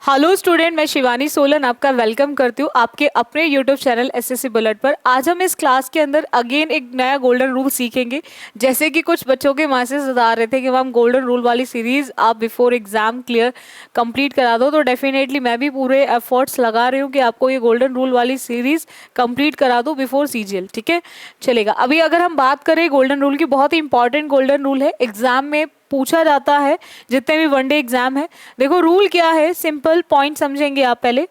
Hello student, मैं शिवानी सोलन आपका welcome करती हूँ आपके अपने यूट्यूब चैनल एसएससी बुलेट पर। आज हम इस क्लास के अंदर अगेन एक नया गोल्डन रूल सीखेंगे। जैसे कि कुछ बच्चों के मैसेज बता रहे थे कि मैम गोल्डन रूल वाली सीरीज आप बिफोर एग्जाम क्लियर कंप्लीट करा दो, तो डेफिनेटली मैं भी पूरे एफर्ट्स लगा रही हूँ कि आपको ये गोल्डन रूल वाली सीरीज कंप्लीट करा दो बिफोर सीजीएल। ठीक है, चलेगा। अभी अगर हम बात करें गोल्डन रूल की, बहुत ही इंपॉर्टेंट गोल्डन रूल है, एग्जाम में पूछा जाता है जितने भी वनडे एग्जाम है। देखो रूल क्या है, सिंपल पॉइंट समझेंगे आप पहले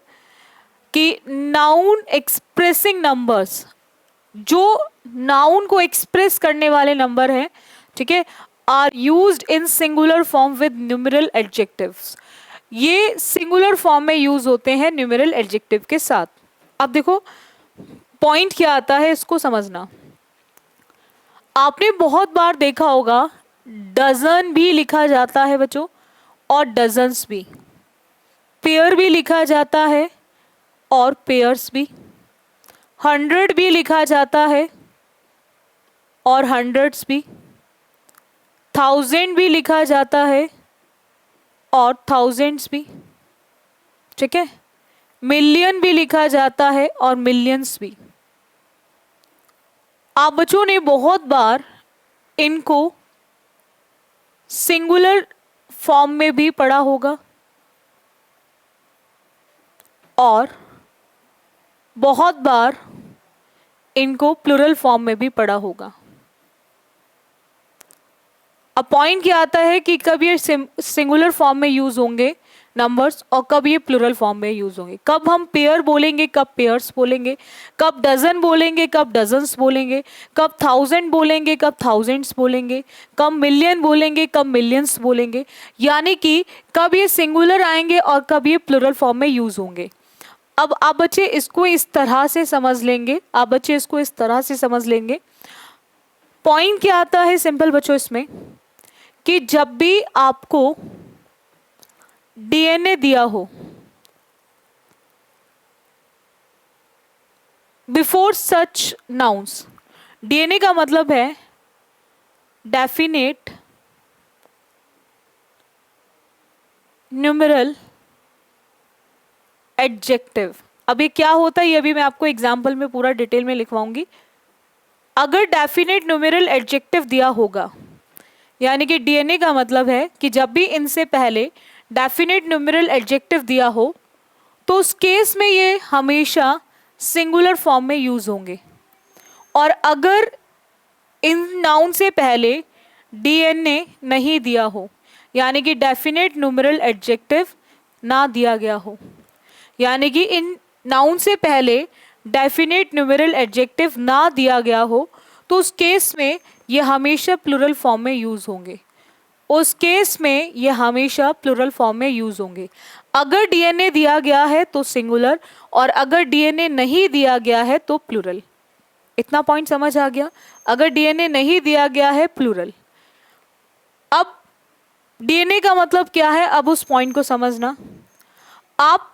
कि नाउन एक्सप्रेसिंग नंबर्स, जो नाउन को एक्सप्रेस करने वाले नंबर हैं, ठीक है, are used in singular form with numeral adjectives. ये सिंगुलर फॉर्म में यूज होते हैं न्यूमेरल एडजेक्टिव के साथ। अब देखो पॉइंट क्या आता है, इसको समझना। आपने बहुत बार देखा होगा डजन भी लिखा जाता है बच्चों, और डजन्स भी। पेयर भी लिखा जाता है और पेयर्स भी। 100 भी लिखा जाता है और हंड्रेड्स भी। 1000 भी लिखा जाता है और थाउजेंड्स भी। ठीक है, मिलियन भी लिखा जाता है और मिलियंस भी। आप बच्चों ने बहुत बार इनको सिंगुलर फॉर्म में भी पढ़ा होगा और बहुत बार इनको प्लुरल फॉर्म में भी पढ़ा होगा। अब पॉइंट क्या आता है कि कब ये सिंगुलर फॉर्म में यूज होंगे नंबर्स और कब ये प्लुरल फॉर्म में यूज होंगे। कब हम पेयर बोलेंगे, कब पेयर्स बोलेंगे, कब डजन बोलेंगे, कब डजन्स बोलेंगे, कब 1000 बोलेंगे, कब थाउजेंड्स बोलेंगे, कब मिलियन बोलेंगे, कब मिलियंस बोलेंगे। यानी कि कब ये सिंगुलर आएंगे और कब ये प्लुरल फॉर्म में यूज होंगे। अब आप बच्चे इसको इस तरह से समझ लेंगे, आप बच्चे इसको इस तरह से समझ लेंगे। पॉइंट क्या आता है सिंपल बच्चों इसमें कि जब भी आपको डीएनए दिया हो, बिफोर सच नाउन्स, डीएनए का मतलब है डेफिनेट न्यूमेरल एडजेक्टिव। अब ये क्या होता है ये अभी मैं आपको एग्जाम्पल में पूरा डिटेल में लिखवाऊंगी। अगर डेफिनेट न्यूमेरल एडजेक्टिव दिया होगा, यानी कि डीएनए का मतलब है कि जब भी इनसे पहले डेफिनेट न्यूमेरल एडजेक्टिव दिया हो तो उस केस में ये हमेशा सिंगुलर फॉर्म में यूज होंगे। और अगर इन नाउन से पहले डीएनए नहीं दिया हो, यानी कि डेफिनेट न्यूमेरल एडजेक्टिव ना दिया गया हो, यानी कि इन नाउन से पहले डेफिनेट न्यूमेरल एडजेक्टिव ना दिया गया हो, तो उस केस में ये हमेशा प्लुरल फॉर्म में यूज होंगे। उस केस में ये हमेशा प्लुरल फॉर्म में यूज होंगे। अगर डीएनए दिया गया है तो सिंगुलर, और अगर डीएनए नहीं दिया गया है तो प्लुरल। इतना पॉइंट समझ आ गया। अगर डीएनए नहीं दिया गया है प्लुरल। अब डीएनए का मतलब क्या है, अब उस पॉइंट को समझना। आप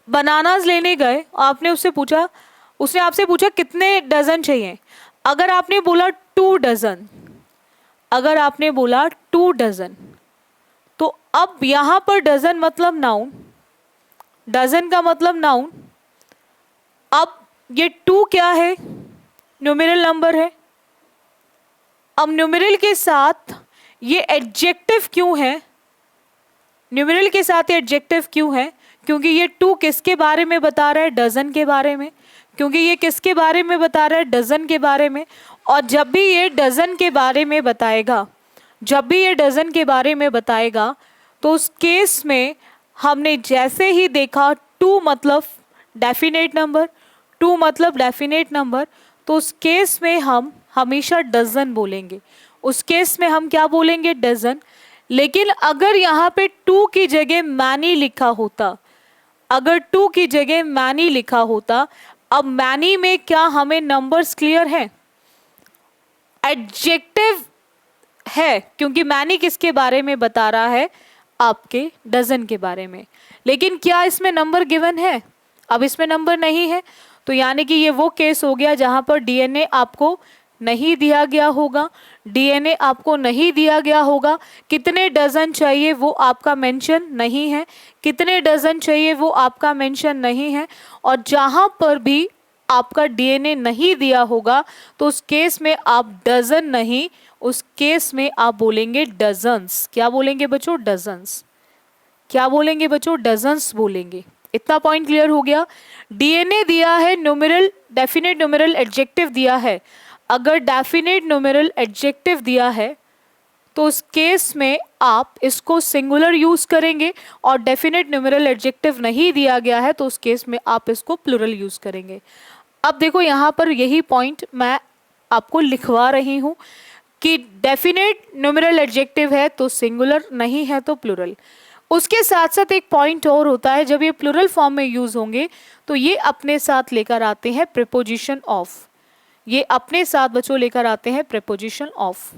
बनानास लेने गए, आपने उससे पूछा, उसने आपसे पूछा कितने डजन चाहिए। अगर आपने बोला 2 डजन, अगर आपने बोला 2 डजन, तो अब यहां पर डजन मतलब नाउन, डजन का मतलब नाउन। अब ये 2 क्या है, न्यूमेरल नंबर है। अब न्यूमेरल के साथ ये एडजेक्टिव क्यों है, न्यूमेरल के साथ ये एडजेक्टिव क्यों है, क्योंकि ये 2 किसके बारे में बता रहा है, डजन के बारे में। क्योंकि ये किसके बारे में बता रहा है, डजन के बारे में। और जब भी ये डजन के बारे में बताएगा, जब भी ये डजन के बारे में बताएगा, तो उस केस में हमने जैसे ही देखा 2 मतलब डेफिनेट नंबर, 2 मतलब डेफिनेट नंबर, तो उस केस में हम हमेशा डजन बोलेंगे। उस केस में हम क्या बोलेंगे, डजन। लेकिन अगर यहाँ पे 2 की जगह मैनी लिखा होता, अगर 2 की जगह मैनी लिखा होता, अब मैनी में क्या हमें नंबर्स क्लियर है, एडजेक्टिव है, क्योंकि मैनी किसके बारे में बता रहा है, आपके डजन के बारे में। लेकिन क्या इसमें नंबर गिवन है, अब इसमें नंबर नहीं है। तो यानी कि ये वो केस हो गया जहां पर डीएनए आपको नहीं दिया गया होगा। डीएनए आपको नहीं दिया गया होगा, कितने डजन चाहिए वो आपका मेंशन नहीं है, कितने डजन चाहिए वो आपका मेंशन नहीं है। और जहां पर भी आपका डीएनए नहीं दिया होगा तो उस केस में आप डजन नहीं, उस केस में आप बोलेंगे डजन्स। क्या बोलेंगे बच्चों? डजन्स। क्या बोलेंगे बच्चों? डजन्स बोलेंगे। इतना पॉइंट क्लियर हो गया। डीएनए दिया है, न्यूमेरल डेफिनेट न्यूमेरल एडजेक्टिव दिया है। अगर डेफिनेट न्यूमेरल एडजेक्टिव दिया है तो उस केस में आप इसको सिंगुलर यूज करेंगे, और डेफिनेट न्यूमेरल एडजेक्टिव नहीं दिया गया है तो उस केस में आप इसको प्लूरल यूज करेंगे। अब देखो यहाँ पर यही पॉइंट मैं आपको लिखवा रही हूँ कि डेफिनेट न्यूमेरल एडजेक्टिव है तो सिंगुलर, नहीं है तो प्लूरल। उसके साथ साथ एक पॉइंट और होता है, जब ये प्लूरल फॉर्म में यूज होंगे तो ये अपने साथ लेकर आते हैं प्रीपोजिशन ऑफ। ये अपने साथ बच्चों लेकर आते हैं प्रीपोजिशन ऑफ,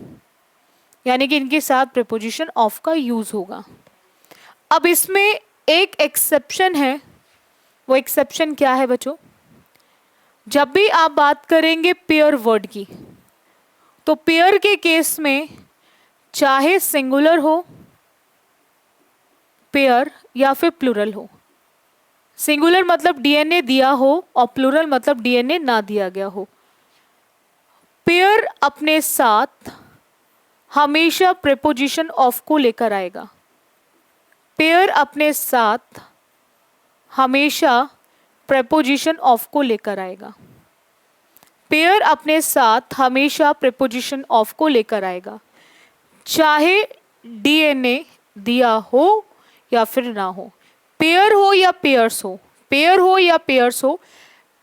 यानी कि इनके साथ प्रीपोजिशन ऑफ का यूज होगा। अब इसमें एक एक्सेप्शन है। वो एक्सेप्शन क्या है बच्चों? जब भी आप बात करेंगे पेयर वर्ड की, तो पेयर के केस में चाहे सिंगुलर हो पेयर या फिर प्लूरल हो, सिंगुलर मतलब डीएनए दिया हो और प्लूरल मतलब डीएनए ना दिया गया हो, पेयर अपने साथ हमेशा प्रीपोजिशन ऑफ को लेकर आएगा। पेयर अपने साथ हमेशा प्रीपोजिशन ऑफ को लेकर आएगा। पेयर अपने साथ हमेशा प्रीपोजिशन ऑफ को लेकर आएगा, चाहे डीएनए दिया हो या फिर ना हो, पेयर हो या पेयर्स हो, पेयर हो या पेयर्स हो,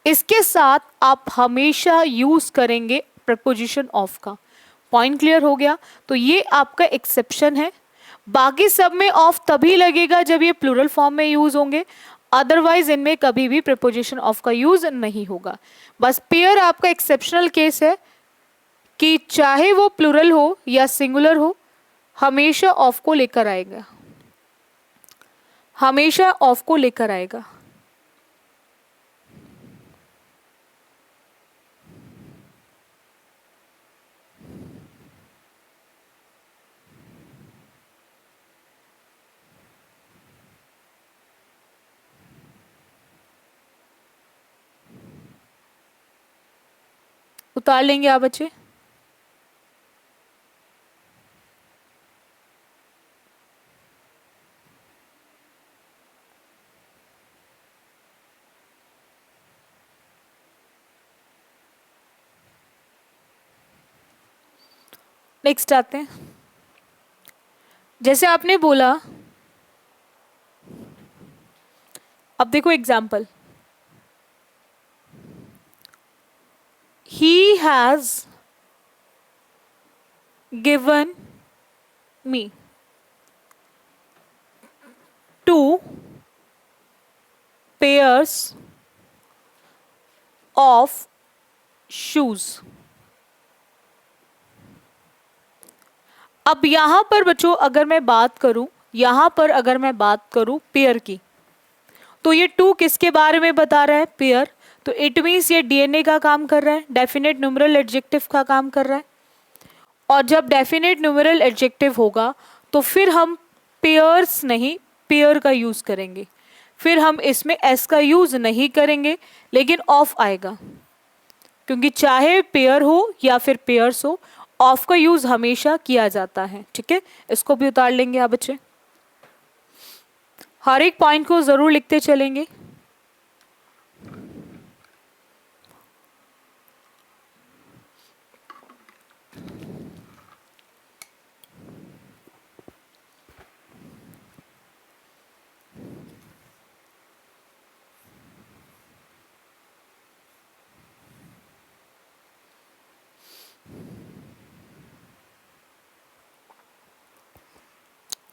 इसके साथ आप हमेशा यूज करेंगे प्रीपोजिशन ऑफ का। पॉइंट क्लियर हो गया? तो ये आपका एक्सेप्शन है। बाकी सब में ऑफ तभी लगेगा जब ये प्लूरल फॉर्म में यूज होंगे, अदरवाइज इनमें कभी भी प्रीपोजिशन ऑफ का यूज नहीं होगा। बस पेयर आपका एक्सेप्शनल केस है कि चाहे वो प्लूरल हो या सिंगुलर हो, हमेशा ऑफ को लेकर आएगा, हमेशा ऑफ को लेकर आएगा। उतार लेंगे आप बच्चे? नेक्स्ट आते हैं। जैसे आपने बोला, अब देखो example, he has given me 2 pairs of shoes। अब यहां पर बच्चों अगर मैं बात करूं, यहां पर अगर मैं बात करूं पेयर की, तो ये 2 किसके बारे में बता रहा है? पेयर। तो इट मीन्स ये डीएनए का काम कर रहा है, डेफिनेट न्यूमेरल एडजेक्टिव का काम कर रहा है। और जब डेफिनेट न्यूमेरल एडजेक्टिव होगा तो फिर हम पेयर्स नहीं, पेयर का यूज करेंगे। फिर हम इसमें एस का यूज नहीं करेंगे, लेकिन ऑफ आएगा, क्योंकि चाहे पेयर हो या फिर पेयर्स हो, ऑफ का यूज हमेशा किया जाता है। ठीक है, इसको भी उतार लेंगे आप बच्चे। हर एक पॉइंट को जरूर लिखते चलेंगे।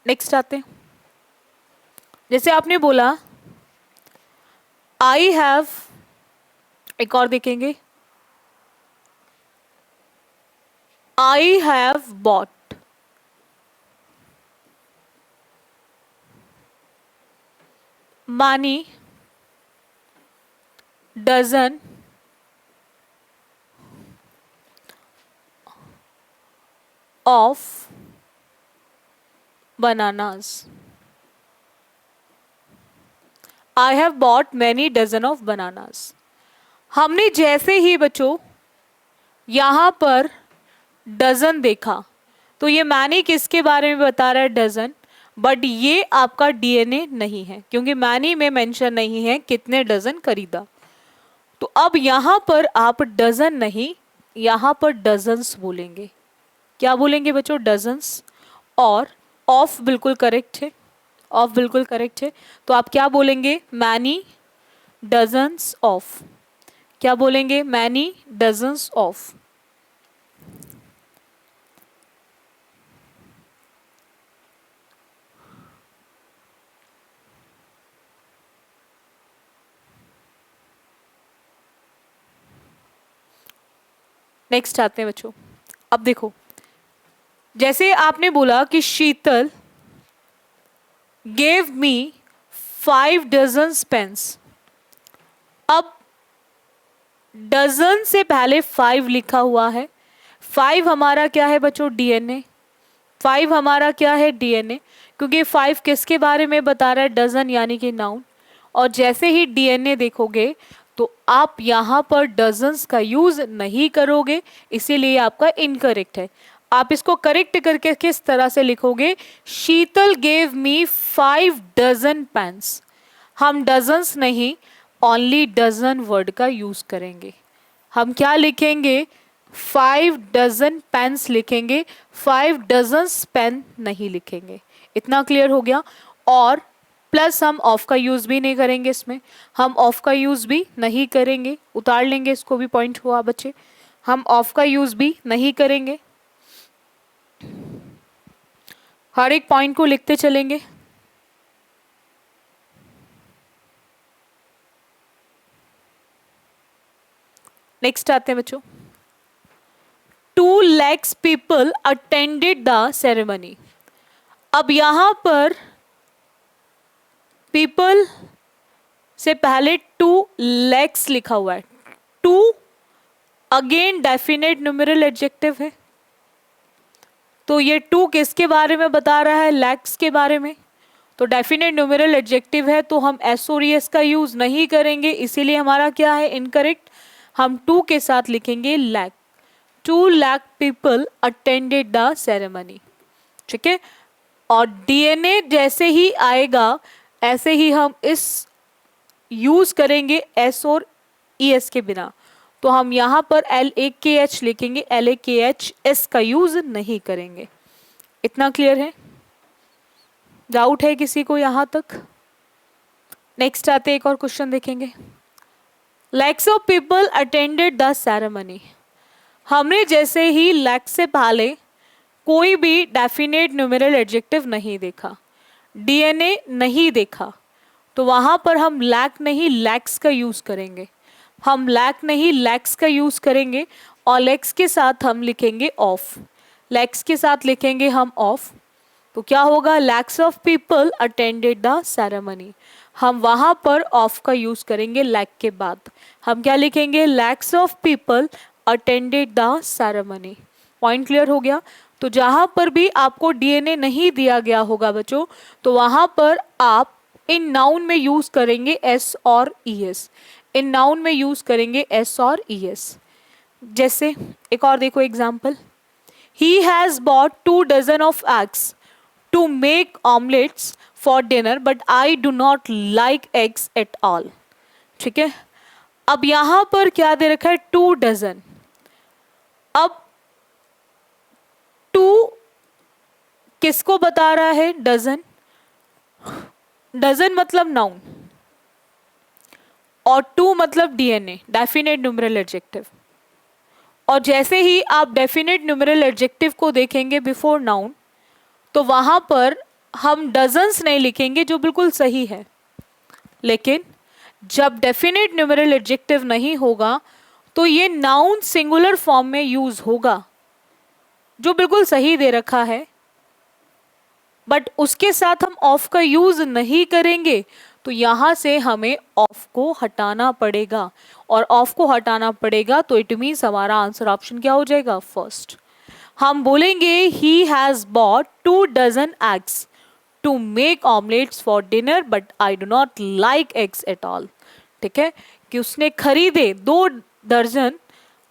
नेक्स्ट आते हैं। जैसे आपने बोला आई हैव, एक और देखेंगे, I have bought many dozen of bananas. I have bought many dozen of bananas. हमने जैसे ही बच्चों यहाँ पर डजन देखा तो ये मैनी किसके बारे में बता रहा है, डजन, बट ये आपका डीएनए नहीं है क्योंकि मैनी में मेंशन नहीं है कितने डजन खरीदा। तो अब यहाँ पर आप डजन नहीं, यहाँ पर डजन्स बोलेंगे। क्या बोलेंगे बच्चों, डजन्स। और ऑफ बिल्कुल करेक्ट है, ऑफ बिल्कुल करेक्ट है। तो आप क्या बोलेंगे, मैनी डजन्स ऑफ। क्या बोलेंगे, मैनी डजन्स ऑफ। नेक्स्ट आते हैं बच्चों। अब देखो, जैसे आपने बोला कि शीतल गेव मी 5 डजन पेन्स। अब डजन से पहले 5 लिखा हुआ है। 5 हमारा क्या है बच्चों, डीएनए। 5 हमारा क्या है, डीएनए, क्योंकि 5 किसके बारे में बता रहा है, डजन यानी कि नाउन। और जैसे ही डीएनए देखोगे तो आप यहाँ पर डजन्स का यूज नहीं करोगे, इसीलिए आपका इनकरेक्ट है। आप इसको करेक्ट करके किस तरह से लिखोगे, शीतल गेव मी 5 डजन पेन्स। हम डजन्स नहीं, ओनली डजन वर्ड का यूज करेंगे। हम क्या लिखेंगे, 5 डजन पेन्स लिखेंगे, 5 डजन्स पेन नहीं लिखेंगे। इतना क्लियर हो गया। और प्लस हम ऑफ का यूज भी नहीं करेंगे, इसमें हम ऑफ का यूज भी नहीं करेंगे। उतार लेंगे, इसको भी पॉइंट हुआ बच्चे, हम ऑफ का यूज भी नहीं करेंगे। हर एक पॉइंट को लिखते चलेंगे। नेक्स्ट आते हैं बच्चों, 2 lakhs people attended the ceremony। अब यहां पर पीपल से पहले 2 lakhs लिखा हुआ है। 2 अगेन डेफिनेट न्यूमेरल एडजेक्टिव है, तो ये 2 किसके बारे में बता रहा है, लैक्स के बारे में। तो डेफिनेट न्यूमेरल एडजेक्टिव है तो हम एस और एस का यूज नहीं करेंगे, इसीलिए हमारा क्या है, इनकरेक्ट। हम 2 के साथ लिखेंगे lakh. 2 lakh people attended the ceremony. ठीक है। और डीएनए जैसे ही आएगा ऐसे ही हम इस यूज करेंगे एस और ईएस के बिना। तो हम यहाँ पर LAKH लिखेंगे, LAKHS का यूज नहीं करेंगे। इतना क्लियर है, डाउट है किसी को यहाँ तक? नेक्स्ट आते एक और क्वेश्चन देखेंगे। Lakhs of people attended the ceremony. हमने जैसे ही लैक्स से पहले कोई भी डेफिनेट न्यूमेरल एडजेक्टिव नहीं देखा, डीएनए नहीं देखा, तो वहां पर हम लैक नहीं लैक्स का यूज करेंगे। हम लैक नहीं लैक्स का यूज करेंगे और लैक्स के साथ हम लिखेंगे ऑफ। लैक्स के साथ लिखेंगे हम ऑफ। तो क्या होगा, lakhs of people attended the ceremony. हम वहां पर ऑफ का यूज करेंगे लैक के बाद। हम क्या लिखेंगे, lakhs of people attended the ceremony. Point clear हो गया। तो जहां पर भी आपको डीएनए नहीं दिया गया होगा बच्चों, तो वहां पर आप इन नाउन में यूज करेंगे एस और ईएस। इन नाउन में यूज करेंगे एस और ईएस। जैसे एक और देखो example, he has bought 2 dozen of eggs to make omelettes for dinner but I do not like eggs at all. ठीक है। अब यहां पर क्या दे रखा है, 2 डजन। अब 2 किसको बता रहा है, डजन। डजन मतलब नाउन और 2 मतलब डीएनए, डेफिनेट न्यूमेरल एडजेक्टिव। और जैसे ही आप डेफिनेट न्यूमेरल एडजेक्टिव को देखेंगे बिफोर नाउन, तो वहां पर हम डजन्स नहीं लिखेंगे, जो बिल्कुल सही है। लेकिन जब डेफिनेट न्यूमेरल एडजेक्टिव नहीं होगा तो ये नाउन सिंगुलर फॉर्म में यूज होगा, जो बिल्कुल सही दे रखा है, बट उसके साथ हम ऑफ का यूज नहीं करेंगे। तो यहां से हमें ऑफ को हटाना पड़ेगा, और ऑफ को हटाना पड़ेगा तो इट मीन्स हमारा आंसर ऑप्शन क्या हो जाएगा, फर्स्ट। हम बोलेंगे he has bought 2 dozen eggs to make omelettes for dinner but I do not like eggs at all. ठीक है, कि उसने खरीदे 2 दर्जन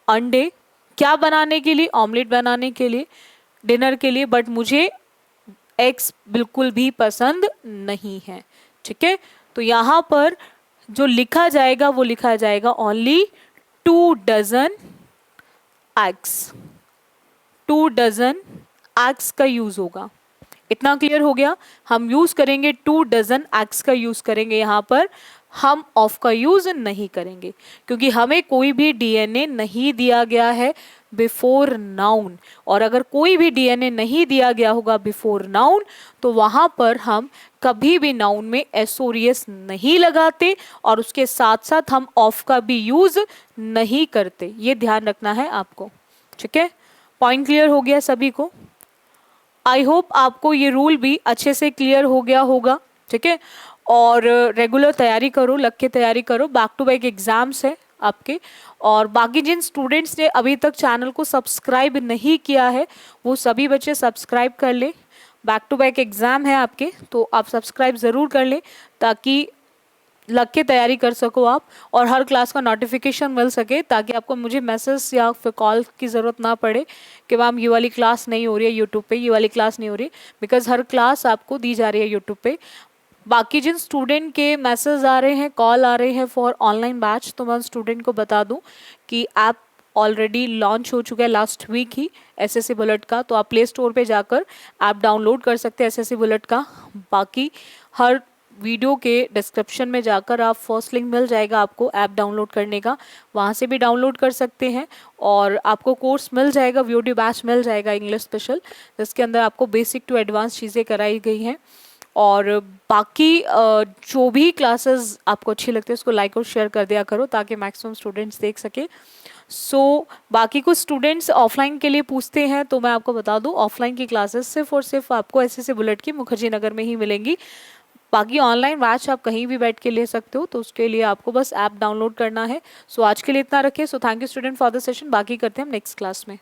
अंडे क्या बनाने के लिए, ऑमलेट बनाने के लिए, डिनर के लिए, बट मुझे एग्स बिल्कुल भी पसंद नहीं है। ठीक है, तो यहाँ पर जो लिखा जाएगा वो लिखा जाएगा only 2 dozen eggs. 2 dozen eggs का यूज होगा। इतना क्लियर हो गया। हम यूज करेंगे 2 डजन एग्स का यूज करेंगे यहाँ पर, हम ऑफ का यूज नहीं करेंगे क्योंकि हमें कोई भी डीएनए नहीं दिया गया है बिफोर नाउन। और अगर कोई भी डीएनए नहीं दिया गया होगा बिफोर नाउन तो वहां पर हम कभी भी नाउन में एसोरियस नहीं लगाते और उसके साथ साथ हम ऑफ का भी यूज नहीं करते। ये ध्यान रखना है आपको। ठीक है, पॉइंट क्लियर हो गया सभी को। आई होप आपको ये रूल भी अच्छे से क्लियर हो गया होगा। ठीक है, और रेगुलर तैयारी करो, लग के तैयारी करो, बैक टू बैक एग्जाम्स है आपके। और बाकी जिन स्टूडेंट्स ने अभी तक चैनल को सब्सक्राइब नहीं किया है वो सभी बच्चे सब्सक्राइब कर ले। बैक टू बैक एग्जाम है आपके, तो आप सब्सक्राइब ज़रूर कर ले ताकि लग के तैयारी कर सको आप और हर क्लास का नोटिफिकेशन मिल सके, ताकि आपको मुझे मैसेज या फिर कॉल की ज़रूरत ना पड़े कि मैम ये वाली क्लास नहीं हो रही है यूट्यूब पे, ये वाली क्लास नहीं हो रही, बिकॉज हर क्लास आपको दी जा रही है यूट्यूब पे। बाकी जिन स्टूडेंट के मैसेज आ रहे हैं, कॉल आ रहे हैं फॉर ऑनलाइन बैच, तो मैं उन स्टूडेंट को बता दूं कि ऐप ऑलरेडी लॉन्च हो चुका है लास्ट वीक ही एसएससी बुलेट का, तो आप प्ले स्टोर पे जाकर ऐप डाउनलोड कर सकते हैं एसएससी बुलेट का। बाकी हर वीडियो के डिस्क्रिप्शन में जाकर आप फर्स्ट लिंक मिल जाएगा आपको ऐप डाउनलोड करने का, वहाँ से भी डाउनलोड कर सकते हैं। और आपको कोर्स मिल जाएगा, वीडियो बैच मिल जाएगा इंग्लिश स्पेशल, जिसके अंदर आपको बेसिक टू एडवांस चीज़ें कराई गई हैं। और बाकी जो भी क्लासेस आपको अच्छी लगती है उसको लाइक और शेयर कर दिया करो ताकि मैक्सिमम स्टूडेंट्स देख सके। बाकी कुछ स्टूडेंट्स ऑफलाइन के लिए पूछते हैं, तो मैं आपको बता दूं ऑफलाइन की क्लासेस सिर्फ और सिर्फ आपको एसएससी बुलेट की मुखर्जी नगर में ही मिलेंगी। बाकी ऑनलाइन बैच आप कहीं भी बैठ के ले सकते हो, तो उसके लिए आपको बस ऐप डाउनलोड करना है। आज के लिए इतना रखिए। Thank you student for the session. बाकी करते हैं हम नेक्स्ट क्लास में।